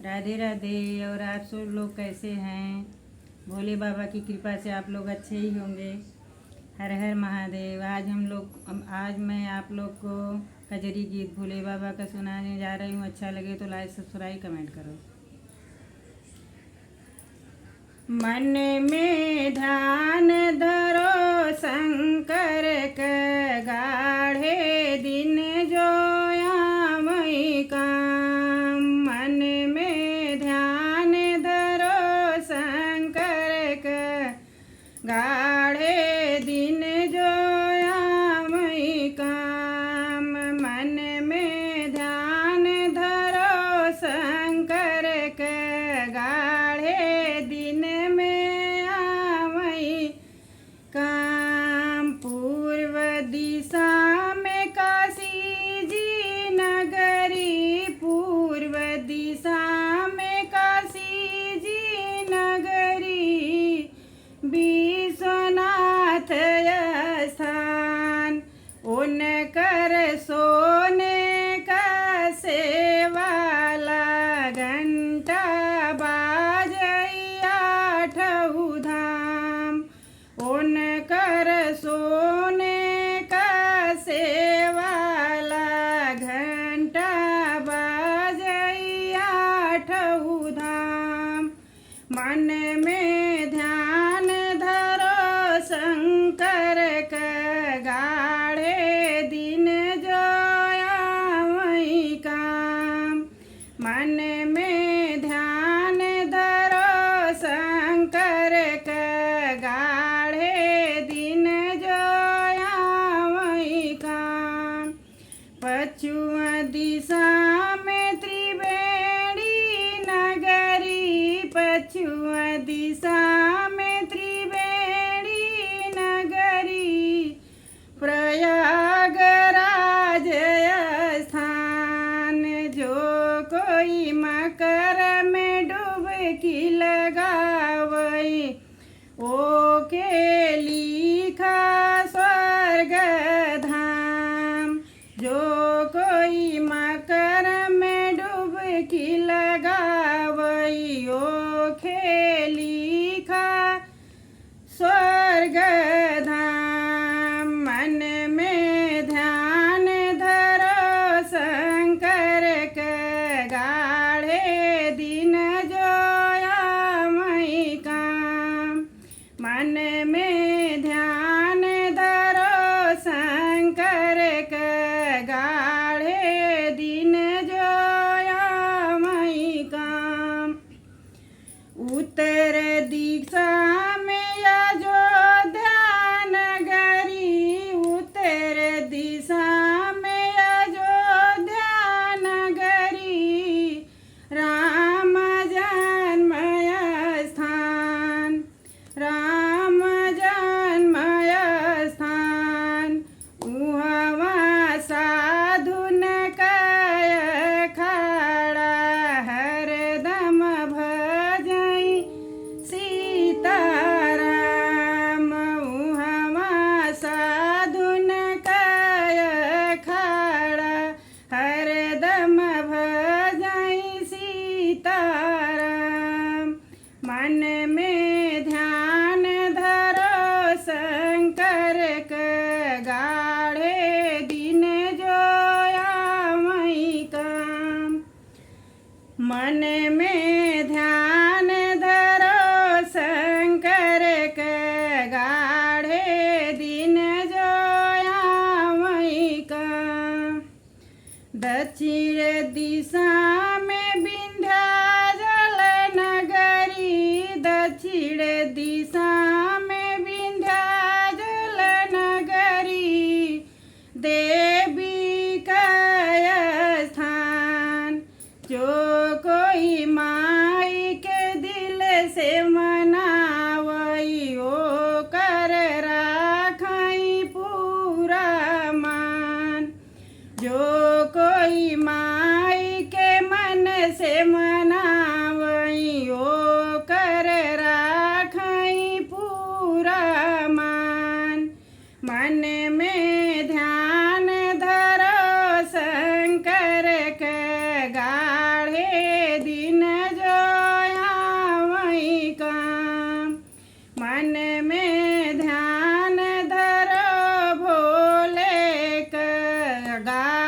राधे राधे। और आप सब लोग कैसे हैं? भोले बाबा की कृपा से आप लोग अच्छे ही होंगे। हर हर महादेव। आज मैं आप लोग को कजरी गीत भोले बाबा का सुनाने जा रही हूँ। अच्छा लगे तो लाइक सब्सक्राइब कमेंट करो। मन में ध्यान धरो शंकर के गाढ़े दिन जो आमई काम। मन में ध्यान धरो शंकर के गाढ़े दिन जो आमई काम। मन में ध्यान धरो शंकर के गाढ़े दिन काम। पूर्व दिशा में काशी जी नगरी, पूर्व दिशा में काशी जी नगरी, विश्वनाथ स्थान। उनकर सोने का सेवाला घंटा बाजैया आठऊ धाम। उनकर सोने का सेवाला घंटा बाजैया आठऊ धाम। मन में ध्यान धरो शंकर के गाढ़े दिन जो आमई काम। मन में ध्यान धरो शंकर के गाढ़े दिन जो आमई काम। पश्चिम दिशा में त्रिवेणी नगरी, पश्चिम दिशा में त्रिवेणी नगरी, प्रयागराज स्थान। जो कोई मकर में डुबकी लगावई, ओ के लिखा स्वर्ग धाम। जो कोई मकर में डुबकी लगावई, ओ के लिखा स्वर्ग धाम। मन में ध्यान धरो शंकर के गाढ़े दिन जो आमई काम। मन में ध्यान धरो शंकर के गाढ़े दिन जो आमई काम। उत्तर दिशा में अयोध्या नगरी, उत्तर दिशा में अयोध्या नगरी, राम जन्म स्थान, राम जन्म स्थान। उहाँ साधुन काय खड़ा, हरदम भजई सीताराम। उहाँ साधुन काय खड़ा, हरदम भजई सीताराम। मन में ध्यान धरो शंकर के गाढ़े दिन जो आमई काम। मन में ध्यान धरो शंकर के गाढ़े दिन जो आमई काम। दक्षिण दिशा में विंध्याचल नगरी, दक्षिण दिशा में विंध्याचल नगरी, देवी का स्थान। जो कोई माई के दिल से मनावई, ओ कर राखई पूरा मान। जो कोई माई के मन से मनावई, ओ कर राखई पूरा मान। मन में ध्यान धरो शंकर के गाढ़े दिन गा